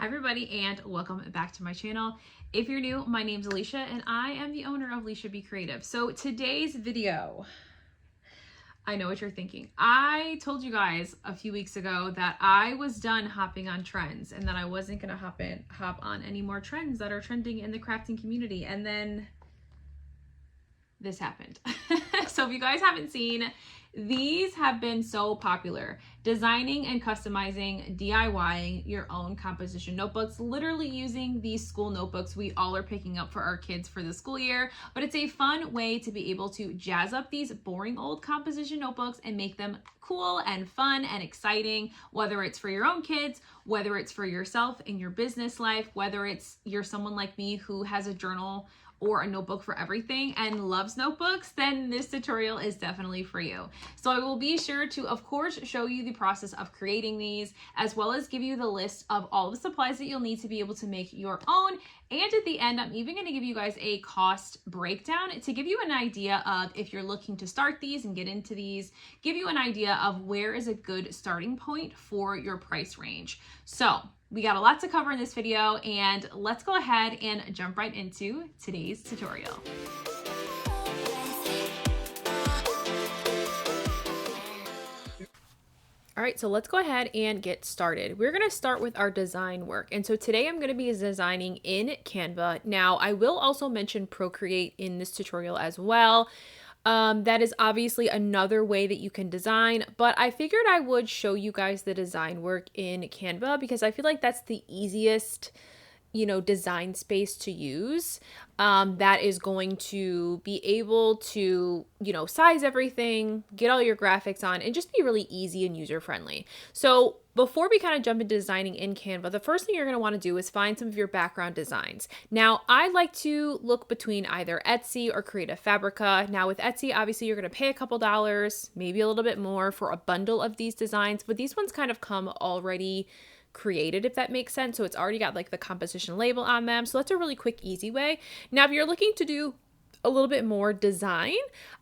Hi everybody and welcome back to my channel. If you're new, my name's Alicia and I am the owner of Alicia Be Creative. So today's video, I know what you're thinking. I told you guys a few weeks ago that I was done hopping on trends and that I wasn't gonna hop on any more trends that are trending in the crafting community. And then this happened. So if you guys haven't seen, these have been so popular. Designing and customizing, DIYing your own composition notebooks, literally using these school notebooks we all are picking up for our kids for the school year. But it's a fun way to be able to jazz up these boring old composition notebooks and make them cool and fun and exciting, whether it's for your own kids, whether it's for yourself in your business life, whether it's you're someone like me who has a journal or a notebook for everything and loves notebooks, then this tutorial is definitely for you. So I will be sure to, of course, show you the process of creating these, as well as give you the list of all the supplies that you'll need to be able to make your own. And at the end, I'm even going to give you guys a cost breakdown to give you an idea of, if you're looking to start these and get into these, give you an idea of where is a good starting point for your price range. So we got a lot to cover in this video, and let's go ahead and jump right into today's tutorial. All right, so let's go ahead and get started. We're gonna start with our design work. And so today I'm gonna be designing in Canva. Now, I will also mention Procreate in this tutorial as well. That is obviously another way that you can design, but I figured I would show you guys the design work in Canva because I feel like that's the easiest, design space to use. That is going to be able to, size everything, get all your graphics on, and just be really easy and user-friendly. So before we kind of jump into designing in Canva, the first thing you're going to want to do is find some of your background designs. Now, I like to look between either Etsy or Creative Fabrica. Now with Etsy, obviously you're going to pay a couple dollars, maybe a little bit more for a bundle of these designs, but these ones kind of come already created, if that makes sense. So it's already got like the composition label on them. So that's a really quick, easy way. Now, if you're looking to do a little bit more design,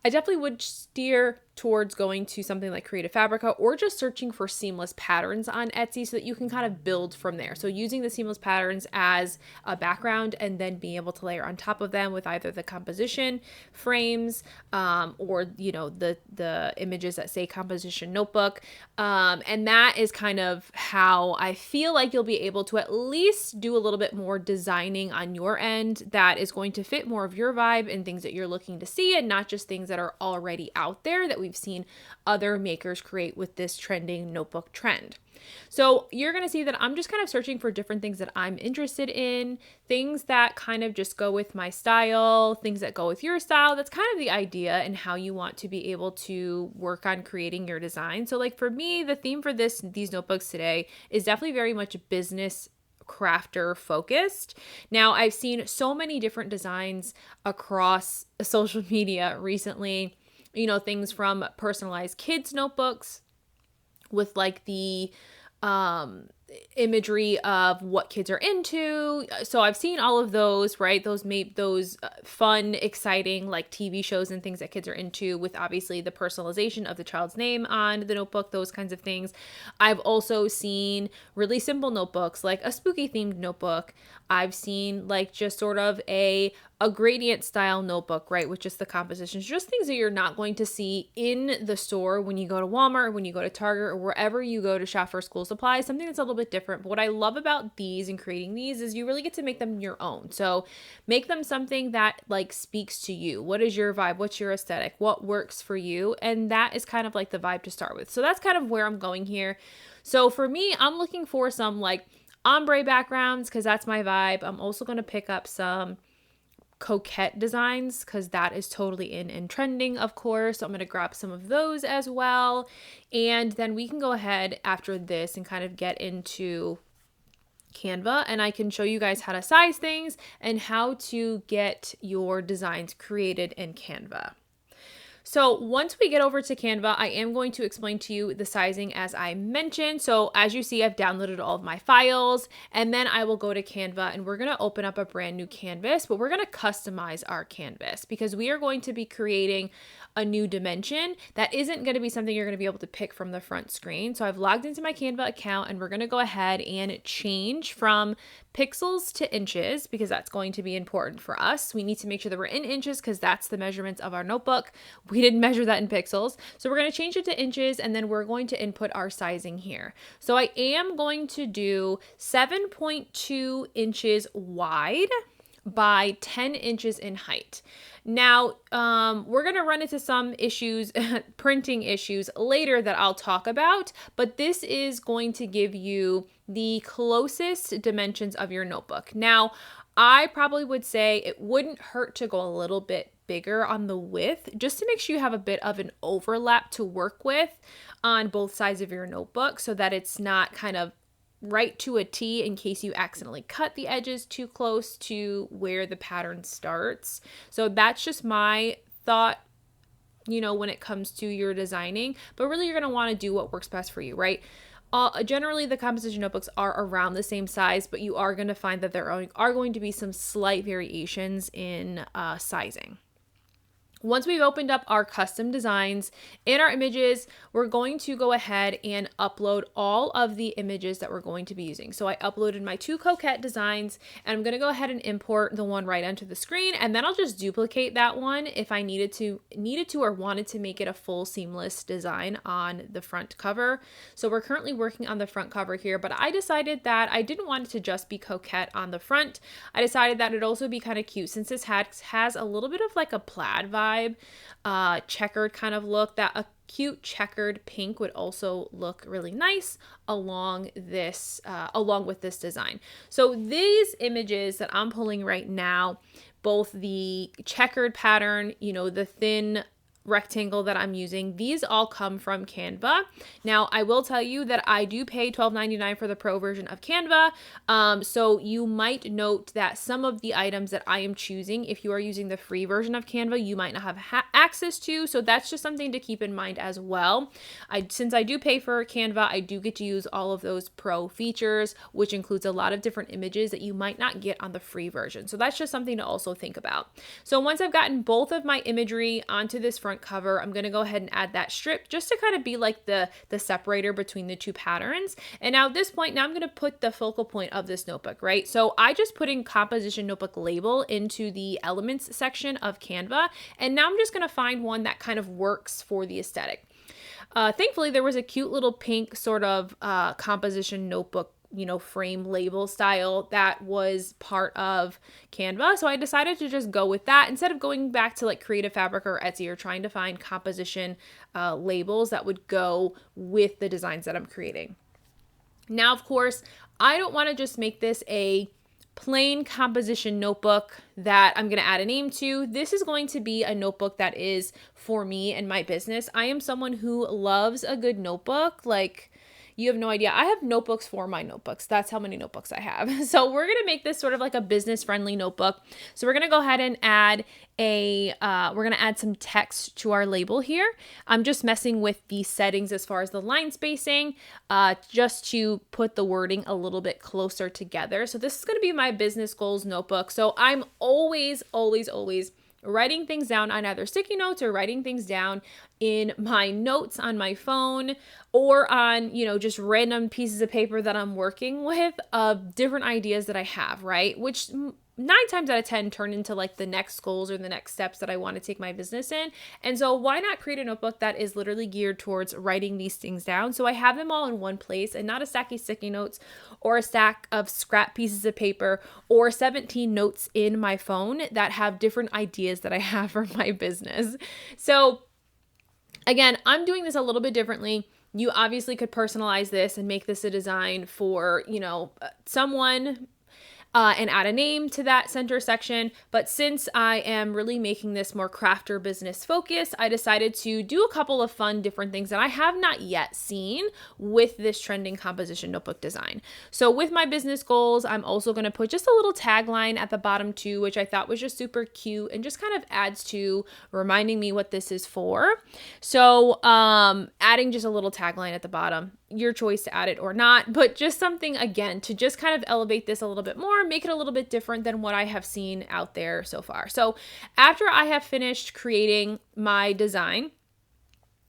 I definitely would steer towards going to something like Creative Fabrica or just searching for seamless patterns on Etsy so that you can kind of build from there. So using the seamless patterns as a background and then being able to layer on top of them with either the composition frames or, the images that say composition notebook. And that is kind of how I feel like you'll be able to at least do a little bit more designing on your end that is going to fit more of your vibe and things that you're looking to see, and not just things that are already out there that we've seen other makers create with this trending notebook trend. So you're going to see that I'm just kind of searching for different things that I'm interested in, things that kind of just go with my style, things that go with your style. That's kind of the idea and how you want to be able to work on creating your design. So like for me, the theme for these notebooks today is definitely very much business crafter focused. Now, I've seen so many different designs across social media recently, things from personalized kids notebooks with like the imagery of what kids are into. So I've seen all of those, right? Those fun, exciting like TV shows and things that kids are into, with obviously the personalization of the child's name on the notebook, those kinds of things. I've also seen really simple notebooks, like a spooky themed notebook. I've seen like just sort of a gradient style notebook, right, with just the compositions, just things that you're not going to see in the store when you go to Walmart or when you go to Target or wherever you go to shop for school supplies, something that's a little bit different. But what I love about these and creating these is you really get to make them your own. So make them something that like speaks to you. What is your vibe? What's your aesthetic? What works for you? And that is kind of like the vibe to start with. So that's kind of where I'm going here. So for me, I'm looking for some like ombre backgrounds because that's my vibe. I'm also going to pick up some coquette designs because that is totally in and trending, of course. So I'm going to grab some of those as well. And then we can go ahead after this and kind of get into Canva, and I can show you guys how to size things and how to get your designs created in Canva. So once we get over to Canva, I am going to explain to you the sizing as I mentioned. So as you see, I've downloaded all of my files, and then I will go to Canva and we're going to open up a brand new canvas, but we're going to customize our canvas because we are going to be creating a new dimension that isn't going to be something you're going to be able to pick from the front screen. So I've logged into my Canva account and we're going to go ahead and change from pixels to inches because that's going to be important for us. We need to make sure that we're in inches because that's the measurements of our notebook. We didn't measure that in pixels. So we're going to change it to inches and then we're going to input our sizing here. So I am going to do 7.2 inches wide by 10 inches in height. Now, we're going to run into some issues, printing issues later that I'll talk about, but this is going to give you the closest dimensions of your notebook. Now, I probably would say it wouldn't hurt to go a little bit bigger on the width, just to make sure you have a bit of an overlap to work with on both sides of your notebook so that it's not kind of right to a T in case you accidentally cut the edges too close to where the pattern starts. So that's just my thought, when it comes to your designing, but really you're going to want to do what works best for you, right? Generally, the composition notebooks are around the same size, but you are going to find that there are going to be some slight variations in sizing. Once we've opened up our custom designs in our images, we're going to go ahead and upload all of the images that we're going to be using. So I uploaded my 2 coquette designs and I'm going to go ahead and import the one right onto the screen, and then I'll just duplicate that one if I needed to or wanted to make it a full seamless design on the front cover. So we're currently working on the front cover here, but I decided that I didn't want it to just be coquette on the front. I decided that it'd also be kind of cute since this has a little bit of like a plaid vibe, checkered kind of look, that a cute checkered pink would also look really nice along with this design. So these images that I'm pulling right now, both the checkered pattern, the thin rectangle that I'm using, these all come from Canva. Now, I will tell you that I do pay $12.99 for the pro version of Canva. So you might note that some of the items that I am choosing, if you are using the free version of Canva, you might not have access to. So that's just something to keep in mind as well. Since I do pay for Canva, I do get to use all of those pro features, which includes a lot of different images that you might not get on the free version. So that's just something to also think about. So once I've gotten both of my imagery onto this front cover, I'm going to go ahead and add that strip just to kind of be like the separator between the two patterns. And now at this point, I'm going to put the focal point of this notebook, right? So I just put in composition notebook label into the elements section of Canva. And now I'm just going to find one that kind of works for the aesthetic. Thankfully, there was a cute little pink sort of composition notebook frame label style that was part of Canva. So I decided to just go with that instead of going back to like Creative Fabric or Etsy or trying to find composition labels that would go with the designs that I'm creating. Now, of course, I don't want to just make this a plain composition notebook that I'm going to add a name to. This is going to be a notebook that is for me and my business. I am someone who loves a good notebook. Like, you have no idea. I have notebooks for my notebooks. That's how many notebooks I have. So we're going to make this sort of like a business-friendly notebook. So we're going to go ahead and add we're going to add some text to our label here. I'm just messing with the settings as far as the line spacing, just to put the wording a little bit closer together. So this is going to be my business goals notebook. So I'm always writing things down on either sticky notes or writing things down in my notes on my phone or on, just random pieces of paper that I'm working with of different ideas that I have, right? Which 9 times out of 10 turn into like the next goals or the next steps that I want to take my business in. And so why not create a notebook that is literally geared towards writing these things down? So I have them all in one place and not a stack of sticky notes or a stack of scrap pieces of paper or 17 notes in my phone that have different ideas that I have for my business. So again, I'm doing this a little bit differently. You obviously could personalize this and make this a design for, someone. and add a name to that center section. But since I am really making this more crafter business focused, I decided to do a couple of fun different things that I have not yet seen with this trending composition notebook design. So with my business goals, I'm also going to put just a little tagline at the bottom too, which I thought was just super cute and just kind of adds to reminding me what this is for. So adding just a little tagline at the bottom, your choice to add it or not, but just something again to just kind of elevate this a little bit more, make it a little bit different than what I have seen out there so far. So after I have finished creating my design,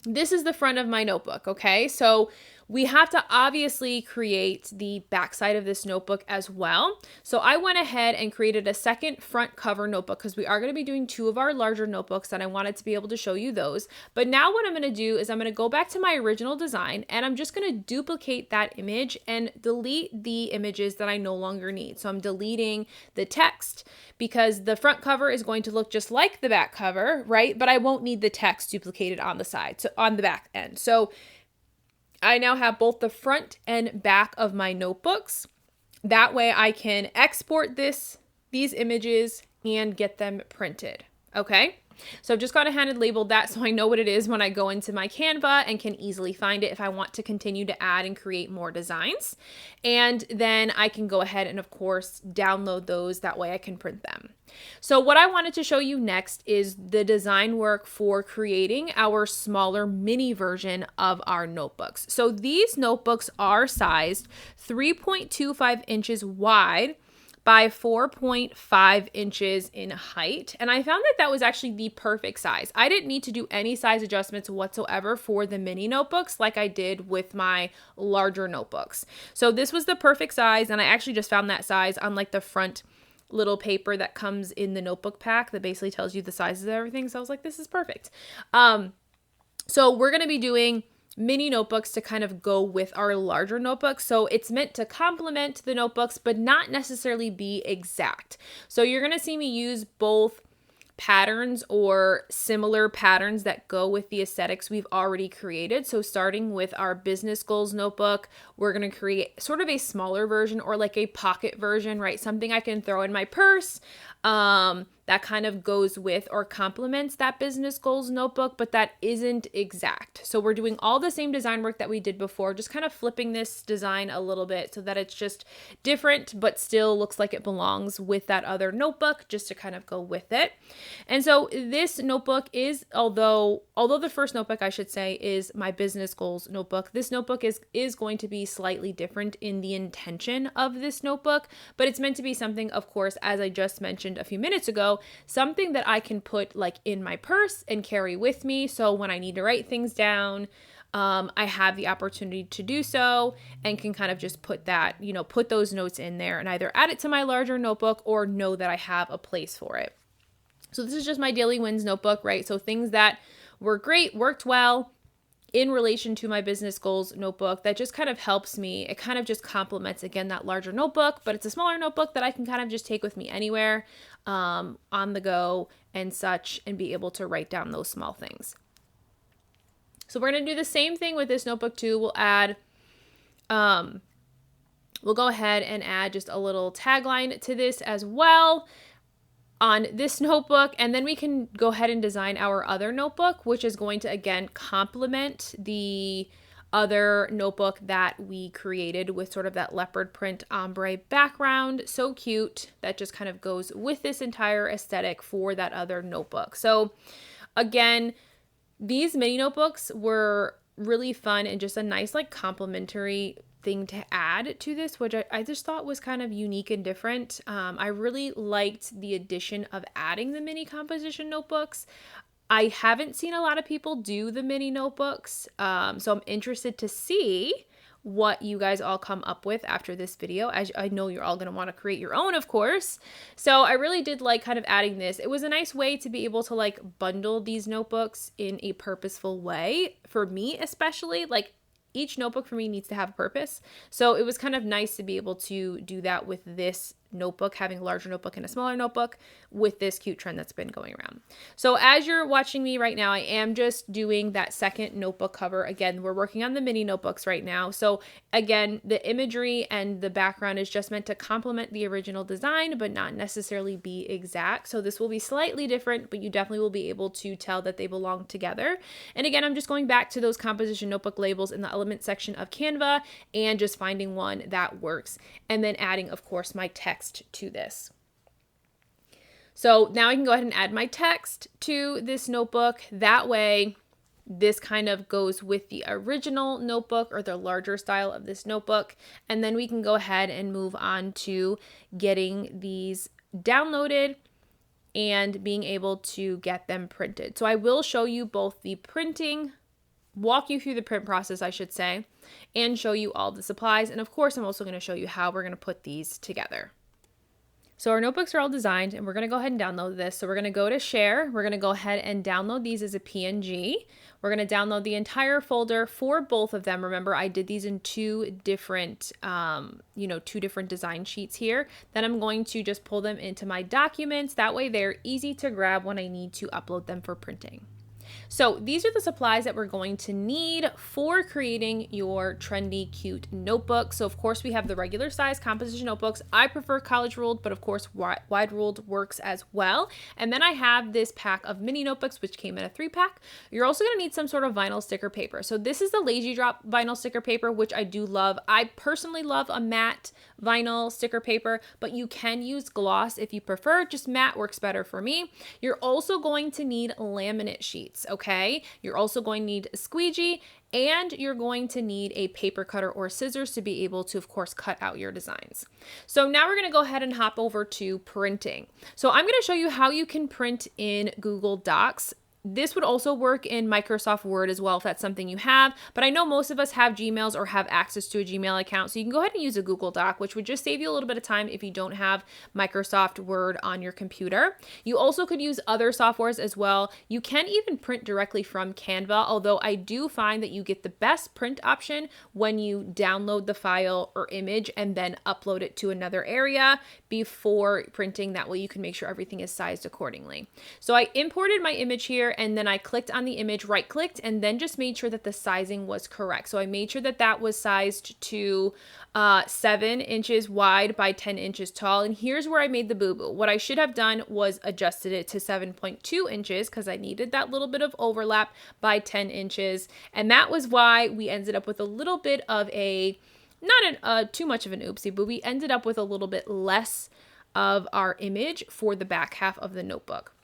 this is the front of my notebook, okay? So we have to obviously create the backside of this notebook as well. So I went ahead and created a second front cover notebook because we are going to be doing 2 of our larger notebooks and I wanted to be able to show you those. But now what I'm going to do is I'm going to go back to my original design and I'm just going to duplicate that image and delete the images that I no longer need. So I'm deleting the text because the front cover is going to look just like the back cover, right? But I won't need the text duplicated on the side, so on the back end. So I now have both the front and back of my notebooks. That way I can export these images and get them printed. Okay. So I've just gone ahead and labeled that so I know what it is when I go into my Canva and can easily find it if I want to continue to add and create more designs. And then I can go ahead and of course download those. That way I can print them. So what I wanted to show you next is the design work for creating our smaller mini version of our notebooks. So these notebooks are sized 3.25 inches wide by 4.5 inches in height. And I found that that was actually the perfect size. I didn't need to do any size adjustments whatsoever for the mini notebooks like I did with my larger notebooks. So this was the perfect size. And I actually just found that size on like the front little paper that comes in the notebook pack that basically tells you the sizes of everything. So I was like, this is perfect. So we're going to be doing mini notebooks to kind of go with our larger notebooks. So it's meant to complement the notebooks, but not necessarily be exact. So you're going to see me use both patterns or similar patterns that go with the aesthetics we've already created. So starting with our business goals notebook, we're going to create sort of a smaller version or like a pocket version, right? Something I can throw in my purse. That kind of goes with or complements that business goals notebook, but that isn't exact. So we're doing all the same design work that we did before, just kind of flipping this design a little bit so that it's just different, but still looks like it belongs with that other notebook, just to kind of go with it. And so this notebook is, although the first notebook I should say is my business goals notebook, this notebook is going to be slightly different in the intention of this notebook, but it's meant to be something, of course, as I just mentioned a few minutes ago, something that I can put like in my purse and carry with me. So when I need to write things down, I have the opportunity to do so and can kind of just put that, put those notes in there and either add it to my larger notebook or know that I have a place for it. So this is just my daily wins notebook, right? So things that were great, worked well in relation to my business goals notebook that just kind of helps me. It kind of just complements, again, that larger notebook, but it's a smaller notebook that I can kind of just take with me anywhere on the go and such and be able to write down those small things. So we're going to do the same thing with this notebook too. We'll go ahead and add just a little tagline to this as well on this notebook, and then we can go ahead and design our other notebook, which is going to again complement the other notebook that we created with sort of that leopard print ombre background. So cute. That just kind of goes with this entire aesthetic for that other notebook. So again, these mini notebooks were really fun and just a nice like complementary thing to add to this, which I just thought was kind of unique and different. I really liked the addition of adding the mini composition notebooks. I haven't seen a lot of people do the mini notebooks, so I'm interested to see what you guys all come up with after this video, as I know you're all going to want to create your own, of course. So I really did like kind of adding this. It was a nice way to be able to like bundle these notebooks in a purposeful way, for me especially. Like each notebook for me needs to have a purpose. So it was kind of nice to be able to do that with this notebook, having a larger notebook and a smaller notebook with this cute trend that's been going around. So as you're watching me right now, I am just doing that second notebook cover. Again, we're working on the mini notebooks right now. So again, the imagery and the background is just meant to complement the original design, but not necessarily be exact. So this will be slightly different, but you definitely will be able to tell that they belong together. And again, I'm just going back to those composition notebook labels in the element section of Canva and just finding one that works, and then adding, of course, my text to this. So now I can go ahead and add my text to this notebook. That way, this kind of goes with the original notebook or the larger style of this notebook. And then we can go ahead and move on to getting these downloaded and being able to get them printed. So I will show you both the printing, walk you through the print process, I should say, and show you all the supplies. And of course, I'm also going to show you how we're going to put these together. So our notebooks are all designed, and we're going to go ahead and download this. So we're going to go to share. We're going to go ahead and download these as a PNG. We're going to download the entire folder for both of them. Remember, I did these in two different design sheets here. Then I'm going to just pull them into my documents. That way they're easy to grab when I need to upload them for printing. So these are the supplies that we're going to need for creating your trendy, cute notebook. So of course we have the regular size composition notebooks. I prefer college ruled, but of course wide ruled works as well. And then I have this pack of mini notebooks, which came in a 3-pack. You're also going to need some sort of vinyl sticker paper. So this is the Lazy Drop vinyl sticker paper, which I do love. I personally love a matte vinyl sticker paper, but you can use gloss if you prefer. Just matte works better for me. You're also going to need laminate sheets, okay? You're also going to need a squeegee, and you're going to need a paper cutter or scissors to be able to, of course, cut out your designs. So now we're going to go ahead and hop over to printing. So I'm going to show you how you can print in Google Docs. This would also work in Microsoft Word as well if that's something you have, but I know most of us have Gmails or have access to a Gmail account, so you can go ahead and use a Google Doc, which would just save you a little bit of time if you don't have Microsoft Word on your computer. You also could use other softwares as well. You can even print directly from Canva, although I do find that you get the best print option when you download the file or image and then upload it to another area before printing. That way you can make sure everything is sized accordingly. So I imported my image here, and then I clicked on the image, right clicked, and then just made sure that the sizing was correct. So I made sure that that was sized to 7 inches wide by 10 inches tall. And here's where I made the boo-boo. What I should have done was adjusted it to 7.2 inches because I needed that little bit of overlap by 10 inches. And that was why we ended up with a little bit of not too much of an oopsie, but we ended up with a little bit less of our image for the back half of the notebook.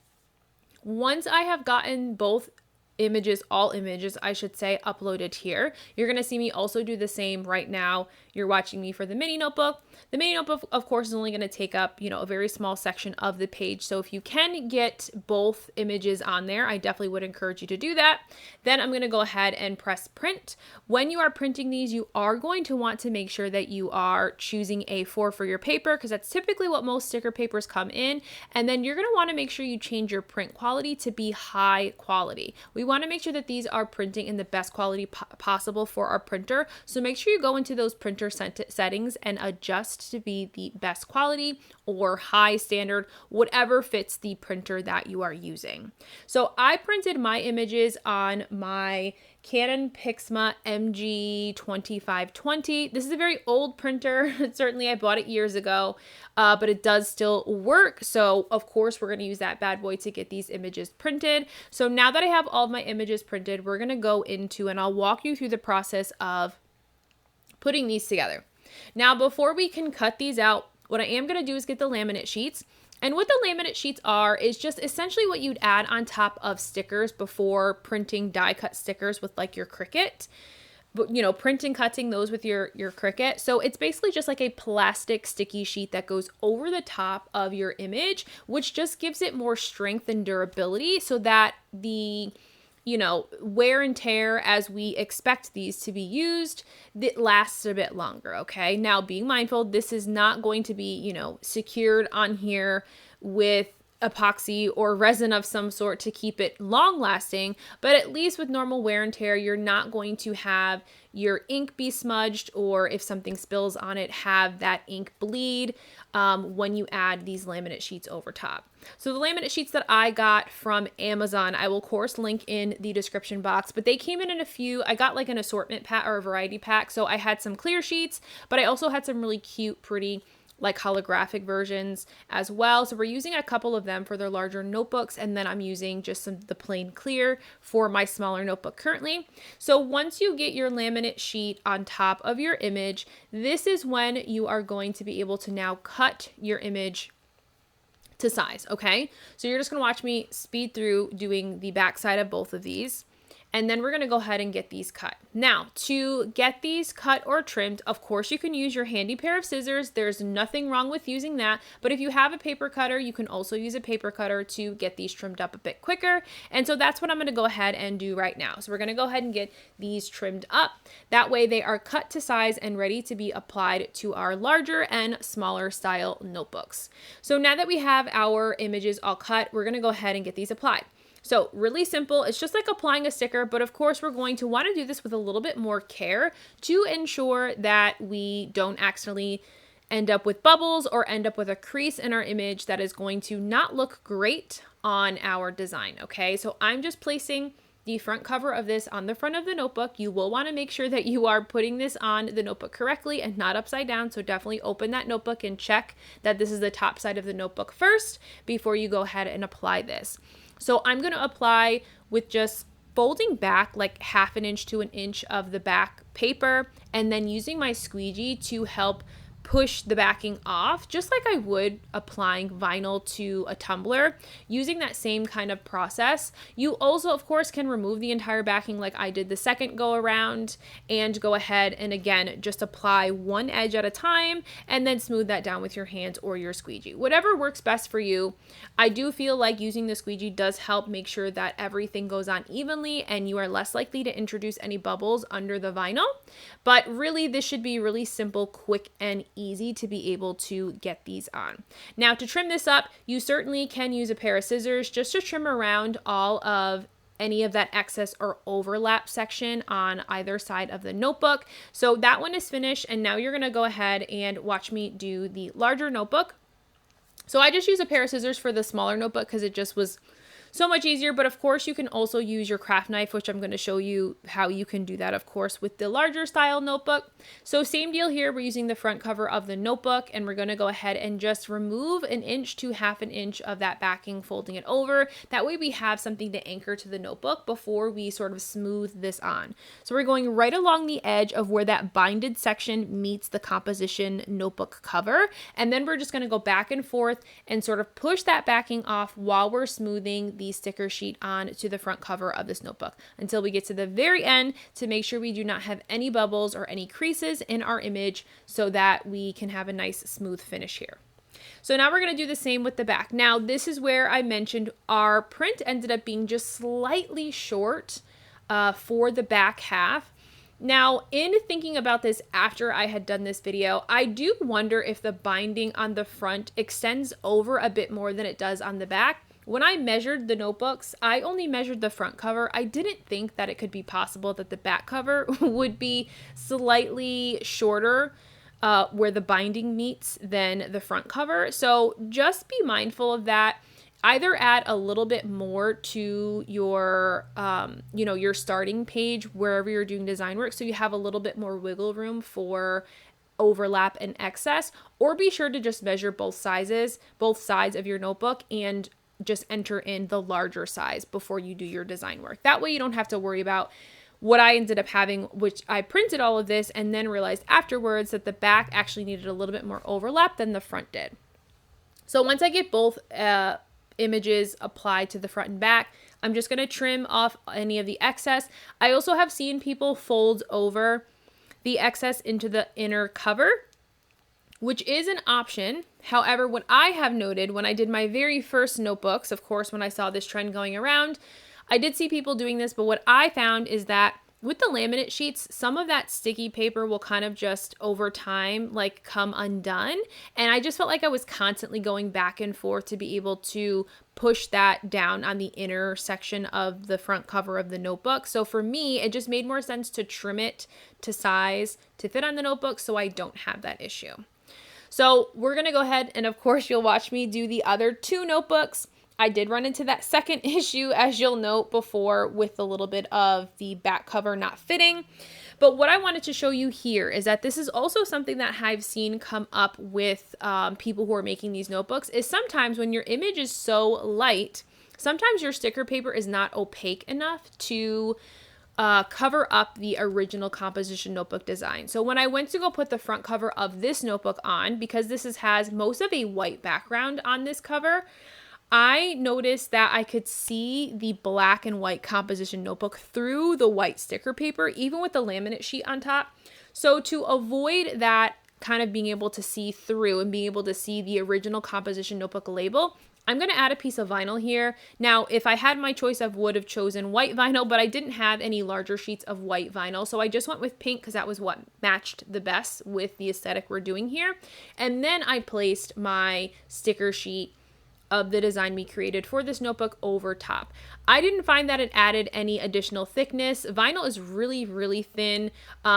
Once I have gotten both images, all images, I should say, uploaded here, you're going to see me also do the same right now. You're watching me for the mini notebook. The mini notebook, of course, is only going to take up, a very small section of the page. So if you can get both images on there, I definitely would encourage you to do that. Then I'm going to go ahead and press print. When you are printing these, you are going to want to make sure that you are choosing A4 for your paper, because that's typically what most sticker papers come in. And then you're going to want to make sure you change your print quality to be high quality. We want to make sure that these are printing in the best quality possible for our printer. So make sure you go into those printer settings and adjust to be the best quality or high standard, whatever fits the printer that you are using. So I printed my images on my Canon Pixma MG2520. This is a very old printer. Certainly I bought it years ago, but it does still work. So of course we're going to use that bad boy to get these images printed. So now that I have all of my images printed, we're going to go into, and I'll walk you through the process of putting these together. Now, before we can cut these out, what I am going to do is get the laminate sheets. And what the laminate sheets are is just essentially what you'd add on top of stickers before printing die cut stickers with like your Cricut. But, printing, cutting those with your Cricut. So it's basically just like a plastic sticky sheet that goes over the top of your image, which just gives it more strength and durability so that the wear and tear as we expect these to be used, that lasts a bit longer, okay? Now, being mindful, this is not going to be, secured on here with epoxy or resin of some sort to keep it long lasting, but at least with normal wear and tear, you're not going to have your ink be smudged, or if something spills on it, have that ink bleed when you add these laminate sheets over top. So the laminate sheets that I got from Amazon, I will of course link in the description box, but they came in a few. I got like an assortment pack or a variety pack. So I had some clear sheets, but I also had some really cute, pretty like holographic versions as well. So we're using a couple of them for their larger notebooks, and then I'm using just the plain clear for my smaller notebook currently. So once you get your laminate sheet on top of your image, this is when you are going to be able to now cut your image to size, okay? So you're just gonna watch me speed through doing the back side of both of these, and then we're gonna go ahead and get these cut. Now, to get these cut or trimmed, of course, you can use your handy pair of scissors. There's nothing wrong with using that, but if you have a paper cutter, you can also use a paper cutter to get these trimmed up a bit quicker. And so that's what I'm gonna go ahead and do right now. So we're gonna go ahead and get these trimmed up. That way they are cut to size and ready to be applied to our larger and smaller style notebooks. So now that we have our images all cut, we're gonna go ahead and get these applied. So really simple, it's just like applying a sticker, but of course we're going to want to do this with a little bit more care to ensure that we don't accidentally end up with bubbles or end up with a crease in our image that is going to not look great on our design, okay? So I'm just placing the front cover of this on the front of the notebook. You will want to make sure that you are putting this on the notebook correctly and not upside down. So definitely open that notebook and check that this is the top side of the notebook first before you go ahead and apply this. So I'm going to apply with just folding back like 1/2 inch to 1 inch of the back paper, and then using my squeegee to help push the backing off, just like I would applying vinyl to a tumbler, using that same kind of process. You also, of course, can remove the entire backing like I did the second go around and go ahead and again, just apply one edge at a time and then smooth that down with your hands or your squeegee. Whatever works best for you. I do feel like using the squeegee does help make sure that everything goes on evenly and you are less likely to introduce any bubbles under the vinyl. But really, this should be really simple, quick, and easy to be able to get these on. Now, to trim this up, you certainly can use a pair of scissors just to trim around all of any of that excess or overlap section on either side of the notebook. So that one is finished, and now you're gonna go ahead and watch me do the larger notebook. So I just use a pair of scissors for the smaller notebook because it just was so much easier, but of course you can also use your craft knife, which I'm going to show you how you can do that, of course, with the larger style notebook. So same deal here, we're using the front cover of the notebook, and we're going to go ahead and just remove 1 inch to 1/2 inch of that backing, folding it over. That way we have something to anchor to the notebook before we sort of smooth this on. So we're going right along the edge of where that binded section meets the composition notebook cover, and then we're just going to go back and forth and sort of push that backing off while we're smoothing the sticker sheet on to the front cover of this notebook until we get to the very end to make sure we do not have any bubbles or any creases in our image so that we can have a nice smooth finish here. So now we're going to do the same with the back. Now this is where I mentioned our print ended up being just slightly short for the back half. Now, in thinking about this after I had done this video, I do wonder if the binding on the front extends over a bit more than it does on the back. When I measured the notebooks, I only measured the front cover. I didn't think that it could be possible that the back cover would be slightly shorter where the binding meets than the front cover. So just be mindful of that. Either add a little bit more to your, your starting page wherever you're doing design work, so you have a little bit more wiggle room for overlap and excess, or be sure to just measure both sides of your notebook and just enter in the larger size before you do your design work. That way you don't have to worry about what I ended up having, which I printed all of this and then realized afterwards that the back actually needed a little bit more overlap than the front did. So once I get both images applied to the front and back, I'm just going to trim off any of the excess. I also have seen people fold over the excess into the inner cover, which is an option. However, what I have noted when I did my very first notebooks, of course, when I saw this trend going around, I did see people doing this, but what I found is that with the laminate sheets, some of that sticky paper will kind of just over time like come undone. And I just felt like I was constantly going back and forth to be able to push that down on the inner section of the front cover of the notebook. So for me, it just made more sense to trim it to size to fit on the notebook so I don't have that issue. So we're going to go ahead and of course you'll watch me do the other two notebooks. I did run into that second issue, as you'll note before, with a little bit of the back cover not fitting. But what I wanted to show you here is that this is also something that I've seen come up with people who are making these notebooks, is sometimes when your image is so light, sometimes your sticker paper is not opaque enough to cover up the original composition notebook design. So when I went to go put the front cover of this notebook on, because this has most of a white background on this cover, I noticed that I could see the black and white composition notebook through the white sticker paper, even with the laminate sheet on top. So to avoid that kind of being able to see through and being able to see the original composition notebook label, I'm going to add a piece of vinyl here. Now, if I had my choice, I would have chosen white vinyl, but I didn't have any larger sheets of white vinyl. So I just went with pink because that was what matched the best with the aesthetic we're doing here. And then I placed my sticker sheet of the design we created for this notebook over top. I didn't find that it added any additional thickness. Vinyl is really, really thin.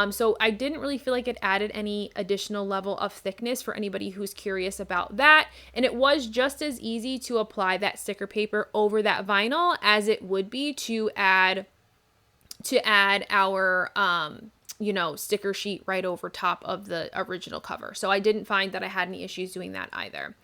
So I didn't really feel like it added any additional level of thickness for anybody who's curious about that. And it was just as easy to apply that sticker paper over that vinyl as it would be to add our sticker sheet right over top of the original cover. So I didn't find that I had any issues doing that either.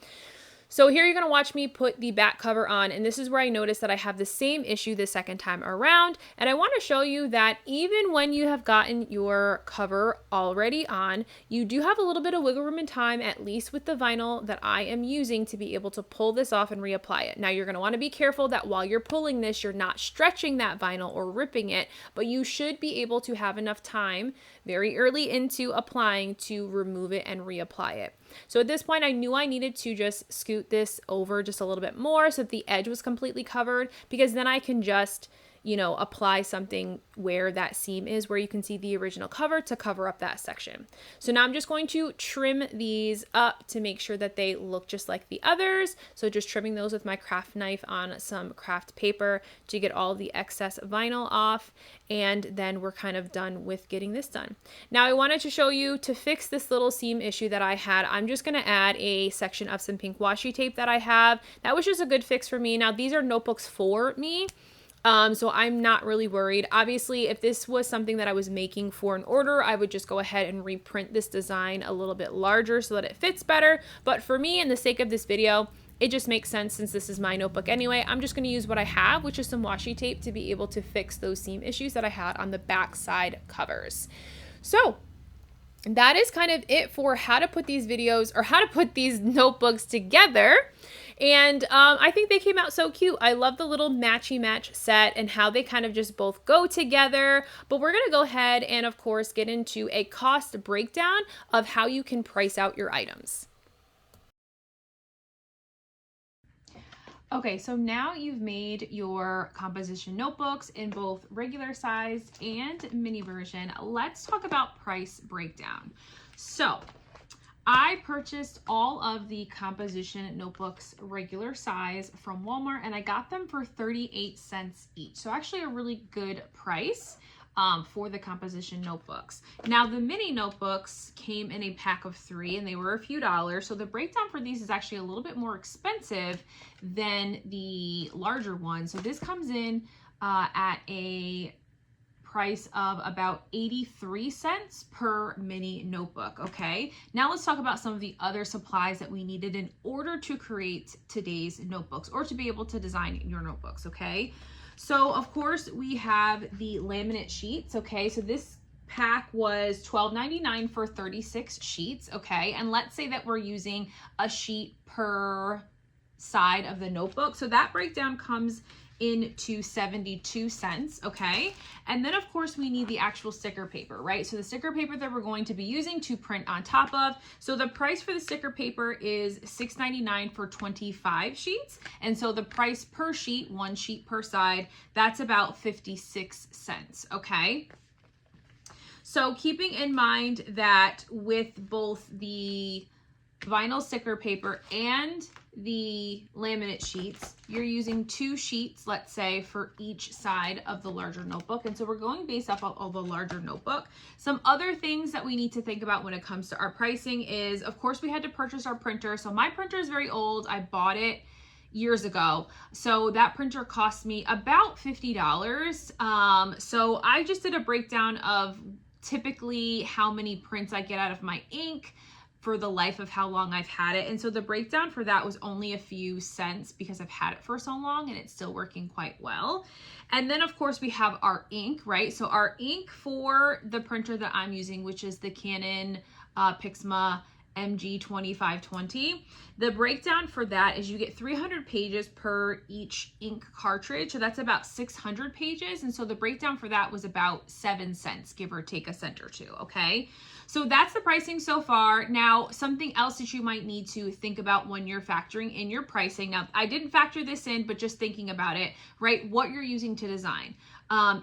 So here you're going to watch me put the back cover on, and this is where I noticed that I have the same issue the second time around. And I want to show you that even when you have gotten your cover already on, you do have a little bit of wiggle room in time, at least with the vinyl that I am using, to be able to pull this off and reapply it. Now you're going to want to be careful that while you're pulling this, you're not stretching that vinyl or ripping it, but you should be able to have enough time very early into applying to remove it and reapply it. So at this point, I knew I needed to just scoot this over just a little bit more so that the edge was completely covered, because then I can just, apply something where that seam is, where you can see the original cover, to cover up that section. So now I'm just going to trim these up to make sure that they look just like the others. So just trimming those with my craft knife on some craft paper to get all the excess vinyl off. And then we're kind of done with getting this done. Now I wanted to show you, to fix this little seam issue that I had, I'm just going to add a section of some pink washi tape that I have. That was just a good fix for me. Now these are notebooks for me. So I'm not really worried. Obviously, if this was something that I was making for an order, I would just go ahead and reprint this design a little bit larger so that it fits better. But for me, in the sake of this video, it just makes sense, since this is my notebook anyway. I'm just going to use what I have, which is some washi tape, to be able to fix those seam issues that I had on the back side covers. So that is kind of it for how to put these videos, or how to put these notebooks together. And I think they came out so cute. I love the little matchy match set and how they kind of just both go together. But we're going to go ahead and, of course, get into a cost breakdown of how you can price out your items. Okay, so now you've made your composition notebooks in both regular size and mini version. Let's talk about price breakdown. So I purchased all of the composition notebooks regular size from Walmart, and I got them for 38 cents each. So actually a really good price for the composition notebooks. Now the mini notebooks came in a pack of 3 and they were a few dollars. So the breakdown for these is actually a little bit more expensive than the larger one. So this comes in at a price of about 83 cents per mini notebook. Okay, now let's talk about some of the other supplies that we needed in order to create today's notebooks, or to be able to design your notebooks. Okay, so of course we have the laminate sheets. Okay, so this pack was $12.99 for 36 sheets. Okay, and let's say that we're using a sheet per side of the notebook, so that breakdown comes into 72 cents. Okay, and then of course we need the actual sticker paper, right? So the sticker paper that we're going to be using to print on top of. So the price for the sticker paper is $6.99 for 25 sheets, and so the price per sheet, 1 sheet per side, that's about 56 cents. Okay, So keeping in mind that with both the vinyl sticker paper and the laminate sheets, you're using 2 sheets, let's say, for each side of the larger notebook. And so we're going based off of a larger notebook. Some other things that we need to think about when it comes to our pricing is, of course, we had to purchase our printer. So my printer is very old. I bought it years ago. So that printer cost me about $50. So I just did a breakdown of typically how many prints I get out of my ink for the life of how long I've had it. And so the breakdown for that was only a few cents because I've had it for so long and it's still working quite well. And then of course we have our ink, right? So our ink for the printer that I'm using, which is the Canon Pixma MG2520. The breakdown for that is you get 300 pages per each ink cartridge. So that's about 600 pages. And so the breakdown for that was about 7 cents, give or take a cent or two. Okay. So that's the pricing so far. Now, something else that you might need to think about when you're factoring in your pricing. Now, I didn't factor this in, but just thinking about it, right? What you're using to design.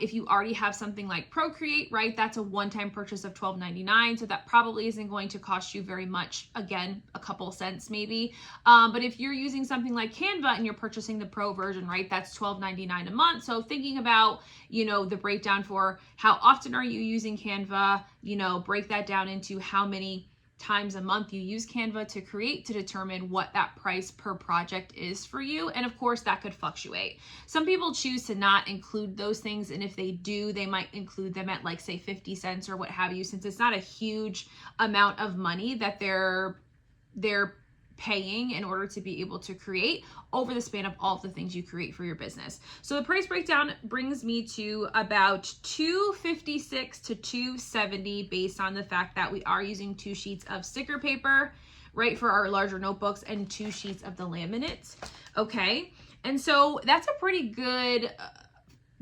If you already have something like Procreate, right, that's a one-time purchase of $12.99. So that probably isn't going to cost you very much. Again, a couple cents maybe. But if you're using something like Canva and you're purchasing the Pro version, right, that's $12.99 a month. So thinking about, you know, the breakdown for how often are you using Canva, you know, break that down into how many times a month you use Canva to create to determine what that price per project is for you. And of course that could fluctuate. Some people choose to not include those things. And if they do, they might include them at like say 50 cents or what have you, since it's not a huge amount of money that they're paying in order to be able to create over the span of all of the things you create for your business. So the price breakdown brings me to about $256 to $270 based on the fact that we are using 2 sheets of sticker paper, right, for our larger notebooks and 2 sheets of the laminates. Okay. And so that's a pretty good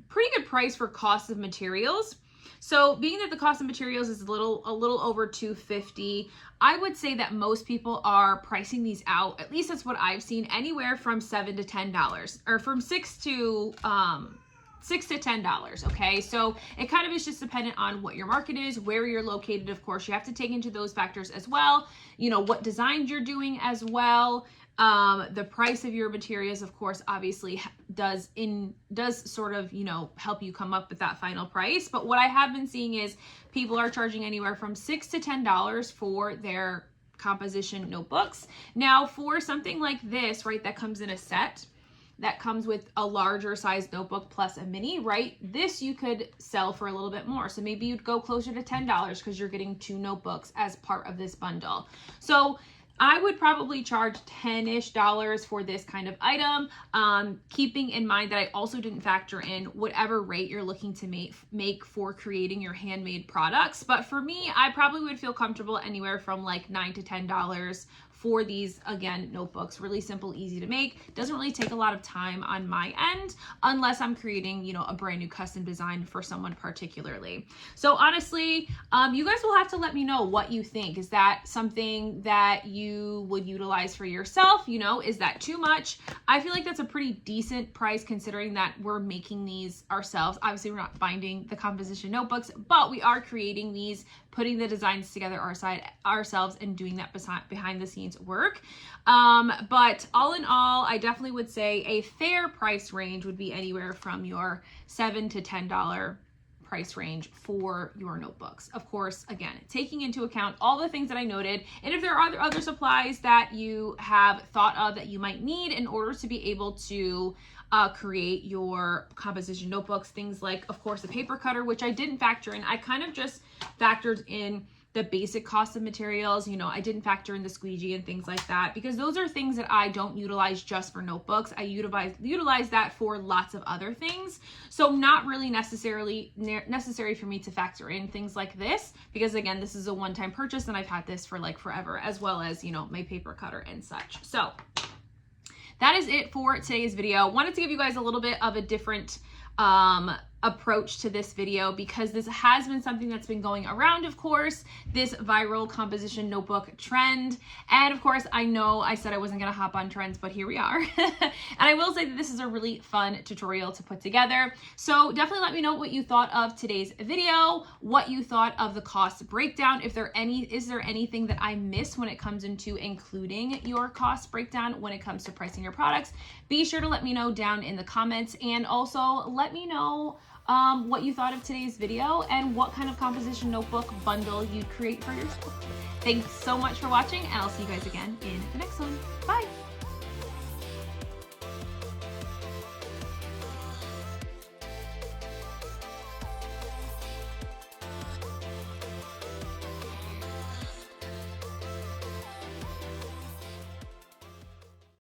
price for cost of materials. So being that the cost of materials is a little over $250, I would say that most people are pricing these out, at least that's what I've seen, anywhere from $7 to $10, or from $6 to $10. Okay, so it kind of is just dependent on what your market is, where you're located. Of course, you have to take into those factors as well. You know, what designs you're doing as well. The price of your materials, of course, obviously does sort of, you know, help you come up with that final price. But what I have been seeing is people are charging anywhere from $6 to $10 for their composition notebooks. Now, for something like this, right, that comes in a set, that comes with a larger size notebook plus a mini, right? This you could sell for a little bit more. So maybe you'd go closer to $10 because you're getting 2 notebooks as part of this bundle. So I would probably charge $10-ish for this kind of item, keeping in mind that I also didn't factor in whatever rate you're looking to make for creating your handmade products. But for me, I probably would feel comfortable anywhere from like $9 to $10 for these, again, notebooks. Really simple, easy to make. Doesn't really take a lot of time on my end unless I'm creating, you know, a brand new custom design for someone particularly. So honestly, you guys will have to let me know what you think. Is that something that you would utilize for yourself? You know, is that too much? I feel like that's a pretty decent price considering that we're making these ourselves. Obviously, we're not binding the composition notebooks, but we are creating these, putting the designs together ourselves and doing that behind the scenes work. But all in all, I definitely would say a fair price range would be anywhere from your $7 to $10 price range for your notebooks. Of course, again, taking into account all the things that I noted, and if there are other supplies that you have thought of that you might need in order to be able to create your composition notebooks, things like, of course, the paper cutter, which I didn't factor in. I kind of just factored in the basic cost of materials. You know, I didn't factor in the squeegee and things like that because those are things that I don't utilize just for notebooks. I utilize that for lots of other things. So not really necessary for me to factor in things like this because, again, this is a one-time purchase and I've had this for like forever, as well as, you know, my paper cutter and such. So that is it for today's video. Wanted to give you guys a little bit of a different approach to this video because this has been something that's been going around, of course, this viral composition notebook trend. And of course, I know I said I wasn't gonna hop on trends, but here we are. And I will say that this is a really fun tutorial to put together. So definitely let me know what you thought of today's video, what you thought of the cost breakdown. Is there anything that I miss when it comes into including your cost breakdown when it comes to pricing your products? Be sure to let me know down in the comments, and also let me know what you thought of today's video and what kind of composition notebook bundle you'd create for yourself. Thanks so much for watching, and I'll see you guys again in the next one.